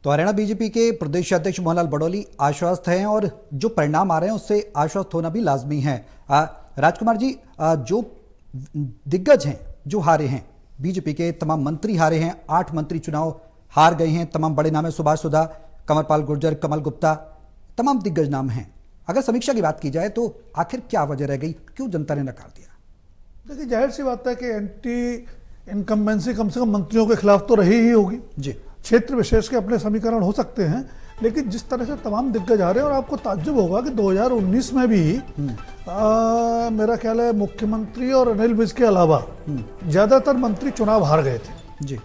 तो हरियाणा बीजेपी के प्रदेश अध्यक्ष मोहनलाल बड़ौली आश्वस्त हैं और जो परिणाम आ रहे हैं उससे आश्वस्त होना भी लाजमी है। राजकुमार जी, जो दिग्गज हैं जो हारे हैं, बीजेपी के तमाम मंत्री हारे हैं, 8 मंत्री चुनाव हार गए हैं, तमाम बड़े नाम है, सुभाष सुधा, कंवरपाल गुर्जर, कमल गुप्ता, तमाम दिग्गज नाम हैं। अगर समीक्षा की बात की जाए तो आखिर क्या वजह रह गई, क्यों जनता ने नकार दिया? देखिए, जाहिर सी बात है कि एंटी इनकम्बेंसी कम से कम मंत्रियों के खिलाफ तो रही ही होगी जी। क्षेत्र विशेष के अपने समीकरण हो सकते हैं, लेकिन जिस तरह से तमाम दिग्गज आ रहे हैं, और आपको ताज्जुब होगा कि 2019 में भी मेरा ख्याल है मुख्यमंत्री और अनिल विज के अलावा ज्यादातर मंत्री चुनाव हार गए थे जी।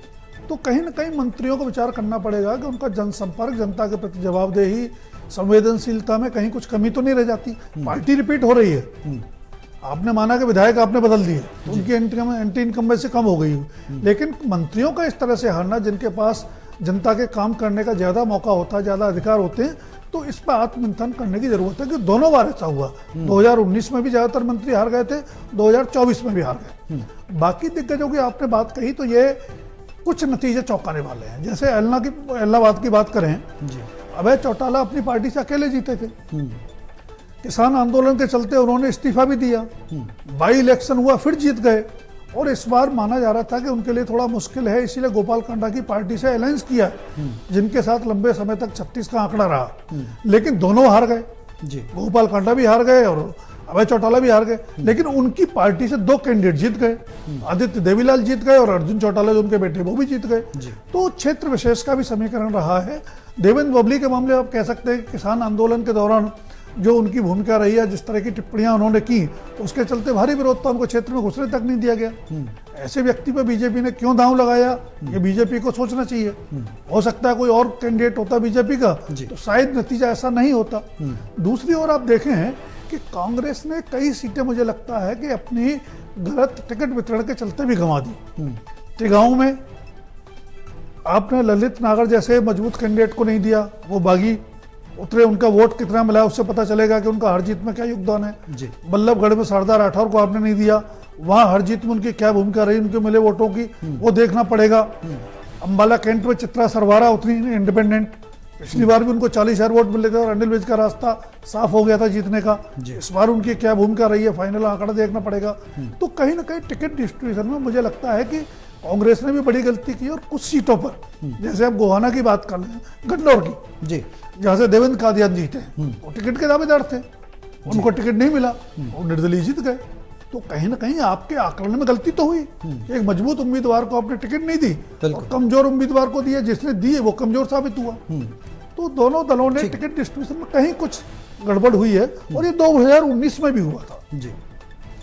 तो कहीं ना कहीं मंत्रियों को विचार करना पड़ेगा कि उनका जनसंपर्क, जनता के प्रति जवाबदेही, संवेदनशीलता में कहीं कुछ कमी तो नहीं रह जाती। पार्टी रिपीट हो रही है, आपने माना कि विधायक आपने बदल दिए तो उनकी एंटी इनकम्बेंसी कम हो गई, लेकिन मंत्रियों का इस तरह से हारना, जिनके पास जनता के काम करने का ज्यादा मौका होता है, ज्यादा अधिकार होते हैं, तो इस पर आत्मचिंतन करने की जरूरत है कि दोनों बार ऐसा हुआ। 2019 में भी ज्यादातर मंत्री हार गए थे, 2024 में भी हार गए। बाकी दिग्गजों की आपने बात कही तो ये कुछ नतीजे चौंकाने वाले हैं। जैसे एलनाबाद की बात करें, अभय चौटाला अपनी पार्टी से अकेले जीते थे, किसान आंदोलन के चलते उन्होंने इस्तीफा भी दिया, बाई इलेक्शन हुआ फिर जीत गए, और इस बार माना जा रहा था कि उनके लिए थोड़ा मुश्किल है, इसीलिए गोपाल कांडा की पार्टी से अलायंस किया, जिनके साथ लंबे समय तक 36 का आंकड़ा रहा, लेकिन दोनों हार गए जी। गोपाल कांडा भी हार गए और अभय चौटाला भी हार गए, लेकिन उनकी पार्टी से 2 कैंडिडेट जीत गए, आदित्य देवीलाल जीत गए और अर्जुन चौटाला जो उनके बेटे वो भी जीत गए। तो क्षेत्र विशेष का भी समीकरण रहा है। देवेंद्र बबली के मामले आप कह सकते हैं कि किसान आंदोलन के दौरान जो उनकी भूमिका रही है, जिस तरह की टिप्पणियां उन्होंने की, उसके चलते भारी विरोध था, उनको क्षेत्र में घुसने तक नहीं दिया गया। ऐसे व्यक्ति पर बीजेपी ने क्यों दांव लगाया, ये बीजेपी को सोचना चाहिए। हो सकता है कोई और कैंडिडेट होता बीजेपी का तो शायद नतीजा ऐसा नहीं होता। दूसरी ओर आप देखें हैं कि कांग्रेस ने कई सीटें, मुझे लगता है कि अपनी गलत टिकट वितरण के चलते भी गंवा दी। टिगांव में आपने ललित नागर जैसे मजबूत कैंडिडेट को नहीं दिया, वो बागी उतरे, उनका वोट कितना मिला उससे पता चलेगा कि उनका हर जीत में क्या योगदान है। बल्लभगढ़ में सरदार राठौर को आपने नहीं दिया, वहां हर जीत में उनकी क्या भूमिका रही, उनके मिले वोटों की वो देखना पड़ेगा। अंबाला कैंट में चित्रा सरवारा उतनी इंडिपेंडेंट, पिछली बार भी उनको 40,000 वोट मिले थे और अनिल विज का रास्ता साफ हो गया था जीतने का। इस बार उनकी क्या भूमिका रही है, फाइनल आंकड़ा देखना पड़ेगा। तो कहीं ना कहीं टिकट डिस्ट्रीब्यूशन में मुझे लगता है कि कांग्रेस ने भी बड़ी गलती की, और कुछ सीटों पर, जैसे आप गोहाना की बात कर लें, गन्नौर की जी, जहां से देवेंद्र कादियान जीते, वो टिकट के दावेदार थे, उनको टिकट नहीं मिला, वो निर्दलीय जीत गए। तो कहीं ना कहीं आपके आकलन में गलती तो हुई। एक मजबूत उम्मीदवार को आपने टिकट नहीं दी और कमजोर उम्मीदवार को दिया, जिसने दिए वो कमजोर साबित हुआ। तो दोनों दलों ने टिकट डिस्ट्रीब्यूशन में कहीं कुछ गड़बड़ हुई है, और ये 2019 में भी हुआ था जी।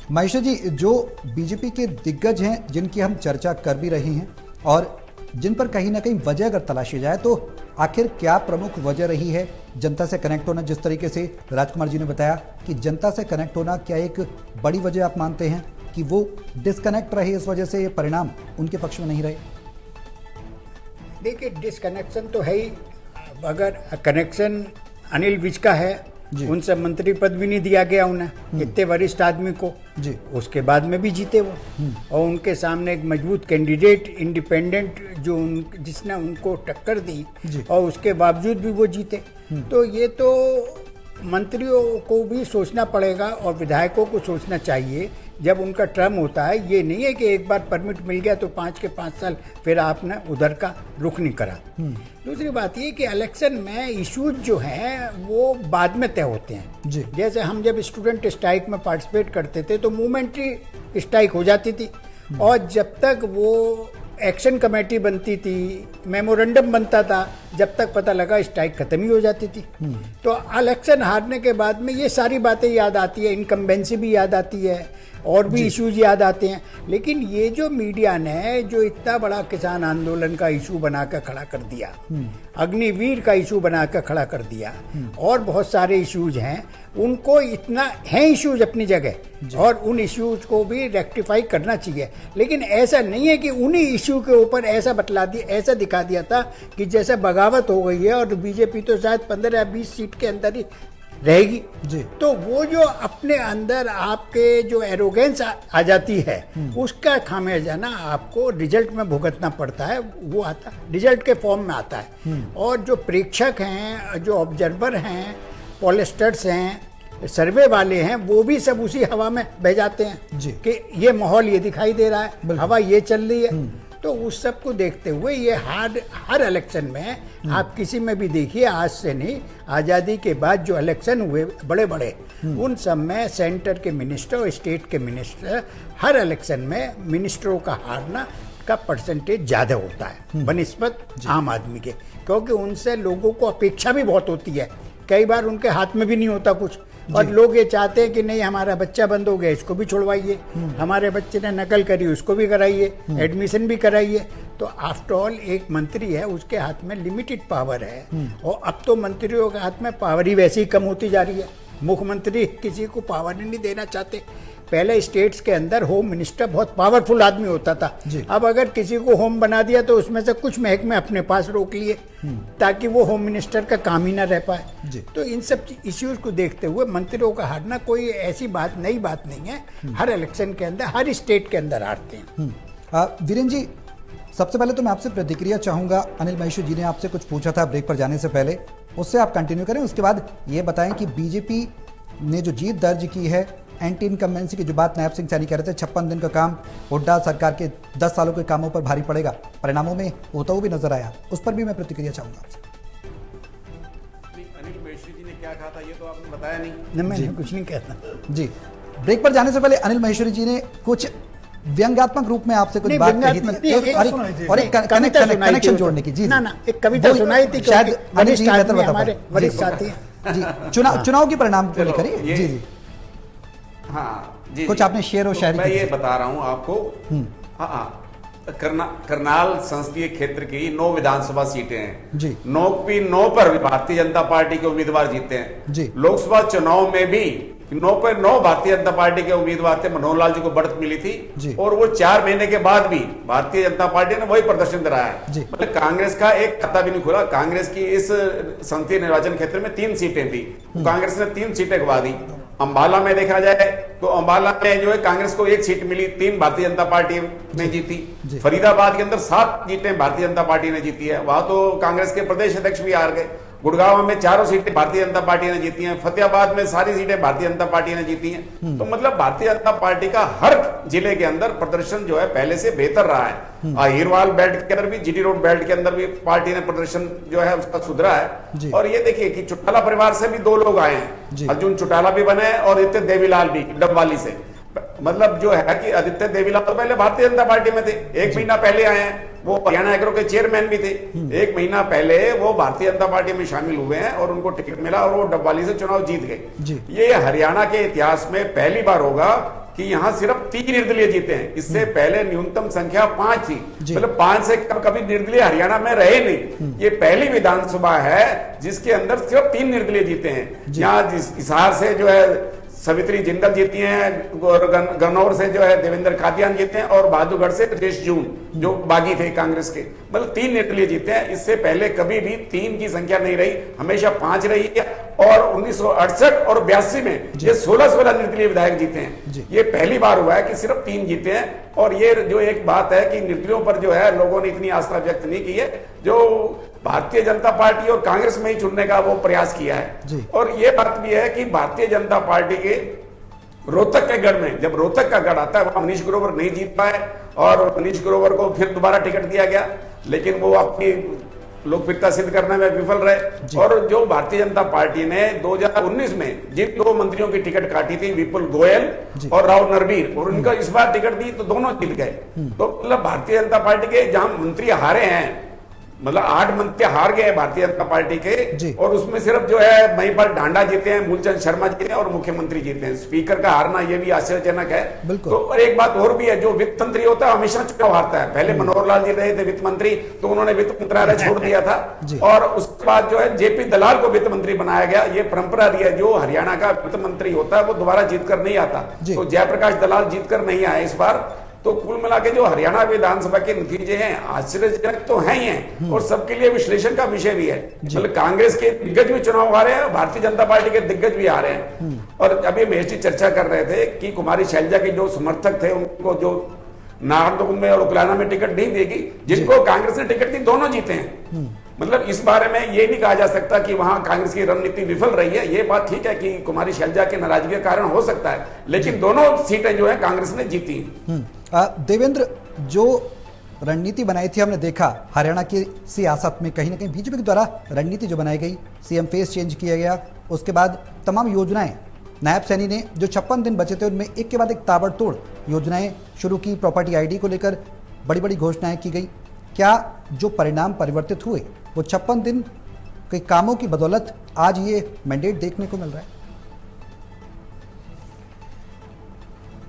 महेश जी, जो बीजेपी के दिग्गज हैं जिनकी हम चर्चा कर भी रहे हैं और जिन पर कहीं ना कहीं वजह अगर तलाशी जाए तो आखिर क्या प्रमुख वजह रही है जनता से कनेक्ट होना? जिस तरीके से राजकुमार जी ने बताया कि जनता से कनेक्ट होना क्या एक बड़ी वजह आप मानते हैं कि वो डिस्कनेक्ट रहे, इस वजह से ये परिणाम उनके पक्ष में नहीं रहे? देखिए, डिस्कनेक्शन तो है ही। अगर कनेक्शन अनिल विज का है, उनसे मंत्री पद भी नहीं दिया गया उन्हें, इतने वरिष्ठ आदमी को जी, उसके बाद में भी जीते वो, और उनके सामने एक मजबूत कैंडिडेट इंडिपेंडेंट जो जिसने उनको टक्कर दी, और उसके बावजूद भी वो जीते। तो ये तो मंत्रियों को भी सोचना पड़ेगा और विधायकों को सोचना चाहिए जब उनका टर्म होता है। ये नहीं है कि एक बार परमिट मिल गया तो 5 के 5 साल फिर आपने उधर का रुख नहीं करा। दूसरी बात ये कि इलेक्शन में इश्यूज जो हैं वो बाद में तय होते हैं जी। जैसे हम जब स्टूडेंट स्ट्राइक में पार्टिसिपेट करते थे तो मूवमेंट्री स्ट्राइक हो जाती थी, और जब तक वो एक्शन कमेटी बनती थी, मेमोरेंडम बनता था, जब तक पता लगा स्ट्राइक खत्म ही हो जाती थी। तो इलेक्शन हारने के बाद में ये सारी बातें याद आती है, इनकम्बेंसी भी याद आती है और भी इश्यूज याद आते हैं। लेकिन ये जो मीडिया ने जो इतना बड़ा किसान आंदोलन का इशू बनाकर खड़ा कर दिया, अग्निवीर का इशू बनाकर खड़ा कर दिया, और बहुत सारे इश्यूज हैं, उनको इतना है इश्यूज अपनी जगह, और उन इश्यूज को भी रेक्टिफाई करना चाहिए। लेकिन ऐसा नहीं है कि उन्हीं इश्यू के ऊपर ऐसा बतला दिया, ऐसा दिखा दिया था कि जैसे बगावत हो गई है और बीजेपी तो शायद 15 या 20 सीट के अंदर ही रहेगी। जी। तो वो जो अपने अंदर आपके जो एरोगेंस आ जाती है, उसका खामियाजा ना आपको रिजल्ट में भुगतना पड़ता है, वो आता रिजल्ट के फॉर्म में आता है। और जो प्रेक्षक हैं, जो ऑब्जर्वर हैं, पॉलिस्टर्स हैं, सर्वे वाले हैं, वो भी सब उसी हवा में बह जाते हैं जी। कि ये माहौल ये दिखाई दे रहा है, हवा ये चल रही है। तो उस सब को देखते हुए ये हर इलेक्शन में आप किसी में भी देखिए, आज से नहीं, आज़ादी के बाद जो इलेक्शन हुए बड़े बड़े, उन सब में सेंटर के मिनिस्टर और स्टेट के मिनिस्टर, हर इलेक्शन में मिनिस्टरों का हारना का परसेंटेज ज़्यादा होता है बनिस्बत आम आदमी के, क्योंकि उनसे लोगों को अपेक्षा भी बहुत होती है। कई बार उनके हाथ में भी नहीं होता कुछ, और लोग ये चाहते हैं कि नहीं, हमारा बच्चा बंद हो गया, इसको भी छुड़वाइए, हमारे बच्चे ने नकल करी, उसको भी कराइए, एडमिशन भी कराइए। तो आफ्टर ऑल एक मंत्री है, उसके हाथ में लिमिटेड पावर है, और अब तो मंत्रियों के हाथ में पावर ही वैसे ही कम होती जा रही है। मुख्यमंत्री किसी को पावर ही नहीं देना चाहते। पहले स्टेट्स के अंदर होम मिनिस्टर बहुत पावरफुल आदमी होता था, अब अगर किसी को होम बना दिया तो उसमें से कुछ महकमे अपने पास रोक लिए ताकि वो होम मिनिस्टर का काम ही ना रह पाए। तो इन सब इश्यूज को देखते हुए मंत्रियों का हारना कोई ऐसी नई बात नहीं है, हर इलेक्शन के अंदर हर स्टेट के अंदर हारते हैं। वीरेन जी, सबसे पहले तो मैं आपसे प्रतिक्रिया चाहूंगा। अनिल महेश्वरी जी ने आपसे कुछ पूछा था ब्रेक पर जाने से पहले, उससे आप कंटिन्यू करें। उसके बाद ये बताएं कि बीजेपी ने जो जीत दर्ज की है, एंटी इनकम्बेंसी की जो बात नायब सिंह सैनी कह रहे थे, 56 दिन का काम हुड्डा सरकार के 10 सालों के कामों पर भारी पड़ेगा, परिणामों में होता हुआ भी नजर आया, उस पर भी मैं प्रतिक्रिया चाहूंगा आपसे। अनिल महेश्वरी जी ने क्या कहा था ये तो आपने बताया नहीं। मैंने कुछ नहीं कहता जी। ब्रेक पर जाने से पहले अनिल महेश्वरी जी ने कुछ व्यंग्यात्मक रूप में आपसे कुछ नहीं, बात कही व्यंग्यात्मक थी और एक कविता सुनाई कनेक्शन थी जोड़ने की। जी ना ना, एक कविता सुनाई थी, शायद क्योंकि अनिल जी बेहतर बता हमारे पाए। वरिष्ठ साथी हैं। जी, चुनाव के परिणाम को लेकर जी जी हाँ जी, कुछ आपने शेर और शायरी मैं की ये थी। बता रहा हूँ आपको। हाँ, करनाल संसदीय क्षेत्र की 9 विधानसभा सीटें हैं जी। 9 पर भी भारतीय जनता पार्टी के उम्मीदवार जीते हैं जी। लोकसभा चुनाव में भी 9 पर 9 भारतीय जनता पार्टी के उम्मीदवार थे, मनोहर लाल जी को बढ़त मिली जी। थी, और वो 4 महीने के बाद भी भारतीय जनता पार्टी ने वही प्रदर्शन कराया जी। है। मतलब कांग्रेस का एक खाता भी नहीं खुला। कांग्रेस की इस संसदीय निर्वाचन क्षेत्र में 3 सीटें थी, कांग्रेस ने 3 सीटें गवा दी। अंबाला में देखा जाए तो अंबाला में जो है कांग्रेस को 1 सीट मिली, 3 भारतीय जनता पार्टी ने जीती। फरीदाबाद के अंदर 7 सीटें भारतीय जनता पार्टी ने जीती है, वहां तो कांग्रेस के प्रदेश अध्यक्ष भी हार गए। गुड़गांव में 4 सीटें भारतीय जनता पार्टी ने जीती हैं, फतेहाबाद में सारी सीटें भारतीय जनता पार्टी ने जीती हैं। तो मतलब भारतीय जनता पार्टी का हर जिले के अंदर प्रदर्शन जो है पहले से बेहतर रहा है। अहिरवाल बेल्ट के अंदर भी, जीटी रोड बेल्ट के अंदर भी पार्टी ने प्रदर्शन जो है उसका सुधरा है। और ये देखिए कि चौटाला परिवार से भी 2 लोग आए हैं, अर्जुन चौटाला भी बने और आदित्य देवीलाल भी डबवाली से। मतलब जो है कि आदित्य देवीलाल तो पहले भारतीय जनता पार्टी में थे, 1 महीना पहले आए हैं, वो हरियाणा एग्रो के चेयरमैन भी थे। 1 महीना पहले वो भारतीय जनता पार्टी में शामिल हुए हैं और उनको टिकट मिला और वो डबवाली से चुनाव जीत गए। ये हरियाणा के इतिहास में पहली बार होगा कि यहाँ सिर्फ 3 निर्दलीय जीते हैं। इससे पहले न्यूनतम संख्या 5 थी, मतलब 5 से कभी निर्दलीय हरियाणा में रहे नहीं। ये पहली विधानसभा है जिसके अंदर सिर्फ 3 निर्दलीय जीते हैं। यहाँ हिसार से जो है सवित्री जिंदल जीती हैं, गन्नौर से जो है देवेंद्र कादियान जीते हैं, और बहादुरगढ़ से राजेश जून जो बागी थे कांग्रेस के, मतलब 3 निर्दलीय जीते हैं। इससे पहले कभी भी 3 की संख्या नहीं रही, हमेशा 5 रही है। और 1968 और 82 में ये 16 निर्दलीय विधायक जीते हैं। ये पहली बार हुआ है कि सिर्फ 3 जीते हैं। और ये जो एक बात है कि निर्दलीयों पर जो है लोगों ने इतनी आस्था व्यक्त नहीं की है, जो भारतीय जनता पार्टी और कांग्रेस में ही चुनने का वो प्रयास किया है। और ये बात भी है कि भारतीय जनता पार्टी के रोहतक के गढ़ में, जब रोहतक का गढ़ आता है, वहां मनीष ग्रोवर नहीं जीत पाए और मनीष ग्रोवर को फिर दोबारा टिकट दिया गया, लेकिन वो अपनी लोकप्रियता सिद्ध करने में विफल रहे। और जो भारतीय जनता पार्टी ने 2019 में जिन 2 मंत्रियों की टिकट काटी थी, विपुल गोयल और राव नरबीर, और उनका इस बार टिकट दी तो दोनों जीत गए। तो मतलब भारतीय जनता पार्टी के जहां मंत्री हारे हैं, मतलब 8 मंत्री हार गए हैं भारतीय जनता पार्टी के, और उसमें सिर्फ जो है महिपाल ढांडा जीते हैं, मूलचंद शर्मा जीते हैं और मुख्यमंत्री जीते हैं। स्पीकर का हारना ये भी आश्चर्यजनक है। तो और एक बात और भी है, जो वित्त मंत्री होता है हमेशा चुनाव हारता है। पहले मनोहर लाल जी रहे थे वित्त मंत्री, तो उन्होंने वित्त मंत्रालय छोड़ दिया था, और उसके बाद जो है जेपी दलाल को वित्त मंत्री बनाया गया। ये परंपरा रही है, जो हरियाणा का वित्त मंत्री होता है वो दोबारा जीत कर नहीं आता। तो जयप्रकाश दलाल जीत कर नहीं आए इस बार, तो कुल मिला के जो हरियाणा विधानसभा के नतीजे हैं आश्चर्यजनक तो हैं ही हैं और सबके लिए विश्लेषण का विषय भी है। मतलब कांग्रेस के दिग्गज भी चुनाव आ रहे हैं, भारतीय जनता पार्टी के दिग्गज भी आ रहे हैं। और अभी महेश जी चर्चा कर रहे थे कि कुमारी शैलजा के जो समर्थक थे उनको जो नाहरलगुन में और उकलाना में टिकट नहीं देगी, जिनको कांग्रेस ने टिकट दी दोनों जीते हैं। मतलब इस बारे में ये नहीं कहा जा सकता कि वहां कांग्रेस की रणनीति विफल रही है। ये बात ठीक है कि कुमारी शैलजा के नाराजगी के कारण हो सकता है, लेकिन दोनों सीटें जो है कांग्रेस ने जीती हैं। देवेंद्र, जो रणनीति बनाई थी हमने देखा हरियाणा की सियासत में कहीं ना कहीं बीजेपी के द्वारा रणनीति जो बनाई गई, सीएम फेस चेंज किया गया, उसके बाद तमाम योजनाएं नायब सैनी ने जो 56 दिन बचे थे उनमें एक के बाद एक ताबड़तोड़ योजनाएं शुरू की, प्रॉपर्टी आईडी को लेकर बड़ी बड़ी घोषणाएं की गई। क्या जो परिणाम परिवर्तित हुए वो 56 दिन के कामों की बदौलत आज ये मैंडेट देखने को मिल रहा है?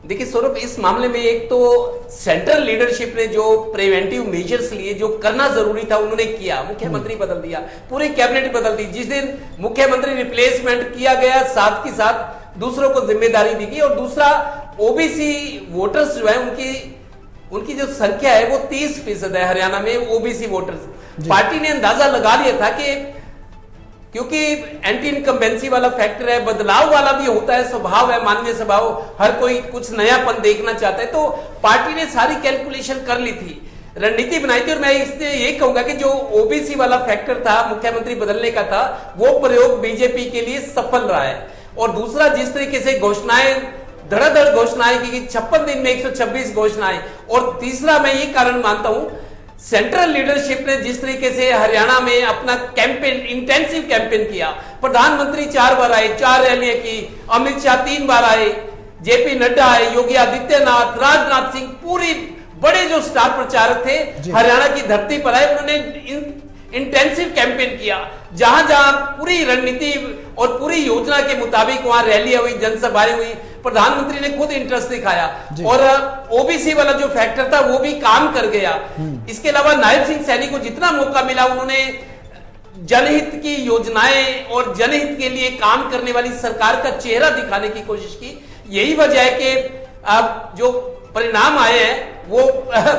देखिए सौरभ, इस मामले में एक तो सेंट्रल लीडरशिप ने जो प्रिवेंटिव मेजर्स लिए, जो करना जरूरी था उन्होंने किया। मुख्यमंत्री बदल दिया, पूरी कैबिनेट बदल दी। जिस दिन मुख्यमंत्री रिप्लेसमेंट किया गया, साथ के साथ दूसरों को जिम्मेदारी दी गई। और दूसरा, ओबीसी वोटर्स जो है उनकी जो संख्या है वो 30% है हरियाणा में ओबीसी वोटर्स। पार्टी ने अंदाजा लगा लिया था कि क्योंकि एंटी इनकम्बेंसी वाला फैक्टर है, बदलाव वाला भी होता है, स्वभाव है, मानवीय स्वभाव, हर कोई कुछ नयापन देखना चाहता है, तो पार्टी ने सारी कैलकुलेशन कर ली थी, रणनीति बनाई थी। और मैं इससे ये कहूंगा कि जो ओबीसी वाला फैक्टर था, मुख्यमंत्री बदलने का था, वो प्रयोग बीजेपी के लिए सफल रहा है। और दूसरा, जिस तरीके से घोषणाएं, धड़ाधड़ घोषणाएं की 56 दिन में 126 घोषणाएं। और तीसरा, मैं ये कारण मानता हूं, सेंट्रल लीडरशिप ने जिस तरीके से हरियाणा में अपना कैंपेन, इंटेंसिव कैंपेन किया, प्रधानमंत्री 4 बार आए, 4 रैलियां की, अमित शाह 3 बार आए, जेपी नड्डा आए, योगी आदित्यनाथ, राजनाथ सिंह, पूरी बड़े जो स्टार प्रचारक थे हरियाणा की धरती पर आए, उन्होंने इंटेंसिव कैंपेन किया। जहां जहां पूरी रणनीति और पूरी योजना के मुताबिक वहां रैलियां हुई, जनसभाएं हुई, प्रधानमंत्री ने खुद इंटरेस्ट दिखाया। और ओबीसी वाला जो फैक्टर था वो भी काम कर गया। इसके अलावा नायब सिंह सैनी को जितना मौका मिला उन्होंने जनहित की योजनाएं और जनहित के लिए काम करने वाली सरकार का चेहरा दिखाने की कोशिश की। यही वजह है कि अब जो परिणाम आए हैं वो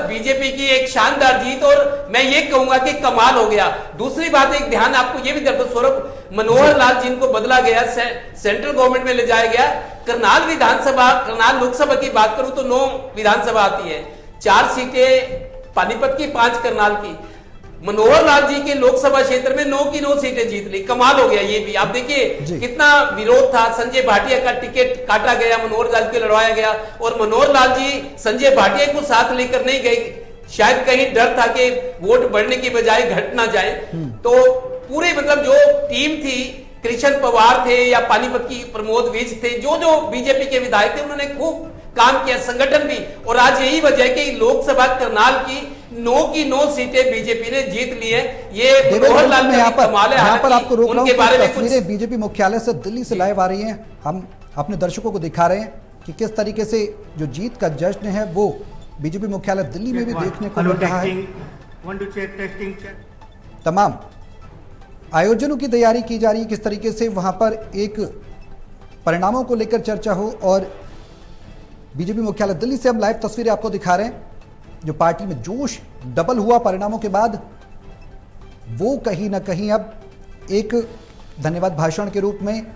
बीजेपी की एक शानदार जीत, और मैं ये कहूंगा कि कमाल हो गया। दूसरी बात, एक ध्यान आपको ये भी दे दूं सौरभ, मनोहर लाल जिनको बदला गया, सेंट्रल गवर्नमेंट में ले जाया गया, करनाल विधानसभा, करनाल लोकसभा की बात करूं तो 9 विधानसभा आती है, 4 सीटें पानीपत की, 5 करनाल की। मनोहर लाल जी के लोकसभा क्षेत्र में 9 की 9 सीटें जीत ली, कमाल हो गया ये भी। आप देखिए कितना विरोध था, संजय भाटिया का टिकट काटा गया, मनोहर लाल को लड़वाया गया, और मनोहर लाल जी संजय भाटिया को साथ लेकर नहीं गए, शायद कहीं डर था कि वोट बढ़ने की बजाय घट ना जाए। तो पूरे मतलब जो टीम थी, कृष्ण पवार थे या पानीपत की प्रमोद विज थे, जो बीजेपी के विधायक थे, उन्होंने खूब काम किया, संगठन भी। और आज यही वजह है कि लोकसभा करनाल की 9 की 9 सीटें बीजेपी ने जीत ली है। ये मनोहर लाल का कमाल है। यहाँ पर आपको रोक रहा हूं, उनके बारे में तस्वीरें बीजेपी मुख्यालय से दिल्ली से लाइव आ रही हैं। हम अपने दर्शकों को दिखा रहे हैं कि किस तरीके से जो जीत का जश्न है वो बीजेपी मुख्यालय दिल्ली में भी देखने को मिल रहा है। तमाम आयोजनों की तैयारी की जा रही है, किस तरीके से वहां पर एक परिणामों को लेकर चर्चा हो। और बीजेपी मुख्यालय दिल्ली से हम लाइव तस्वीरें आपको दिखा रहे हैं। जो पार्टी में जोश डबल हुआ परिणामों के बाद, वो कहीं ना कहीं अब एक धन्यवाद भाषण के रूप में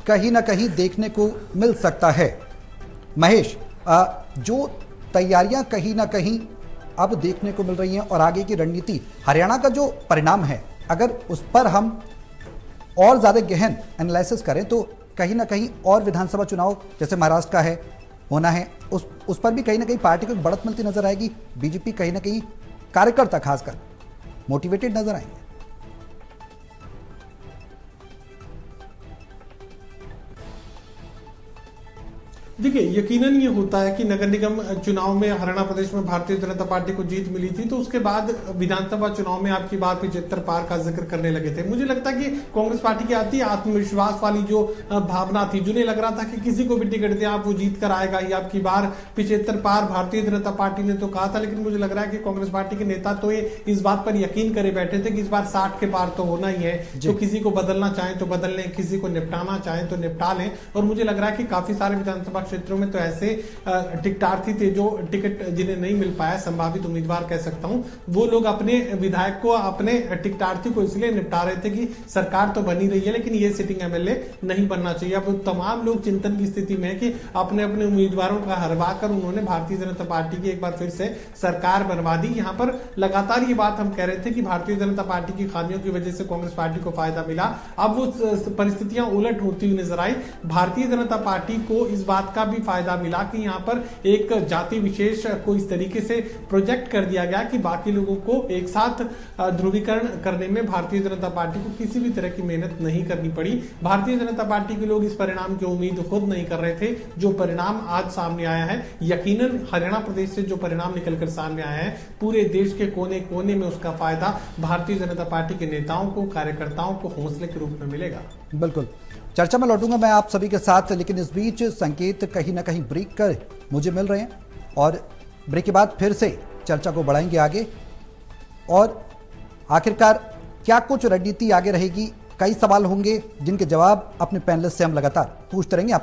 कहीं ना कहीं देखने को मिल सकता है। महेश, जो तैयारियां कहीं ना कहीं अब देखने को मिल रही हैं और आगे की रणनीति, हरियाणा का जो परिणाम है, अगर उस पर हम और ज्यादा गहन एनालिसिस करें तो कहीं ना कहीं और विधानसभा चुनाव जैसे महाराष्ट्र का है होना है, उस पर भी कहीं ना कहीं पार्टी को बढ़त मिलती नजर आएगी। बीजेपी कहीं ना कहीं कार्यकर्ता खासकर मोटिवेटेड नजर आएंगे। देखिए, यकीनन ये होता है कि नगर निगम चुनाव में हरियाणा प्रदेश में भारतीय जनता पार्टी को जीत मिली थी, तो उसके बाद विधानसभा चुनाव में आपकी बार 75 पार का जिक्र करने लगे थे। मुझे लगता है कि कांग्रेस पार्टी की आती आत्मविश्वास वाली जो भावना थी, जिन्हें लग रहा था कि किसी को भी टिकट दिया आप वो जीत कर आएगा ही, आपकी बार 75 पार भारतीय जनता पार्टी ने तो कहा था। लेकिन मुझे लग रहा है कि कांग्रेस पार्टी के नेता तो ये इस बात पर यकीन करे बैठे थे कि इस बार 60 के पार तो होना ही है, तो किसी को बदलना चाहें तो बदल लें, किसी को निपटाना चाहें तो निपटा लें। और मुझे लग रहा है कि काफी सारे विधानसभा क्षेत्रों में तो ऐसे टिकटार्थी थे जो टिकट जिन्हें नहीं मिल पाया, संभावित उम्मीदवार कह सकता हूं, वो लोग अपने विधायक को, अपने टिकटार्थी को इसलिए निपटा रहे थे कि सरकार तो बनी रही है लेकिन ये सिटिंग एमएलए नहीं बनना चाहिए। अब तमाम लोग चिंतन की स्थिति में है कि अपने अपने उम्मीदवारों का हरवा कर उन्होंने भारतीय जनता पार्टी की एक बार फिर से सरकार बनवा दी। यहां पर लगातार ये बात हम कह रहे थे कि भारतीय जनता पार्टी की खामियों की वजह से कांग्रेस पार्टी को फायदा मिला, अब वो परिस्थितियां उलट होती हुई नजर आई। भारतीय जनता पार्टी को इस बात का भी फायदा मिला कि यहां पर एक जाति विशेष को इस तरीके से प्रोजेक्ट कर दिया गया कि बाकी लोगों को एक साथ ध्रुवीकरण करने में भारतीय जनता पार्टी को किसी भी तरह की मेहनत नहीं करनी पड़ी। भारतीय जनता पार्टी के लोग इस परिणाम की उम्मीद खुद नहीं कर रहे थे। जो परिणाम आज सामने आया है, यकीनन हरियाणा प्रदेश से जो परिणाम निकलकर सामने आया है, पूरे देश के कोने कोने में उसका फायदा भारतीय जनता पार्टी के नेताओं को, कार्यकर्ताओं को हौसले के रूप में मिलेगा। बिल्कुल, चर्चा में लौटूंगा मैं आप सभी के साथ, लेकिन इस बीच संकेत कहीं ना कहीं ब्रेक कर मुझे मिल रहे हैं और ब्रेक के बाद फिर से चर्चा को बढ़ाएंगे आगे। और आखिरकार क्या कुछ रणनीति आगे रहेगी, कई सवाल होंगे जिनके जवाब अपने पैनलिस्ट से हम लगातार पूछते रहेंगे।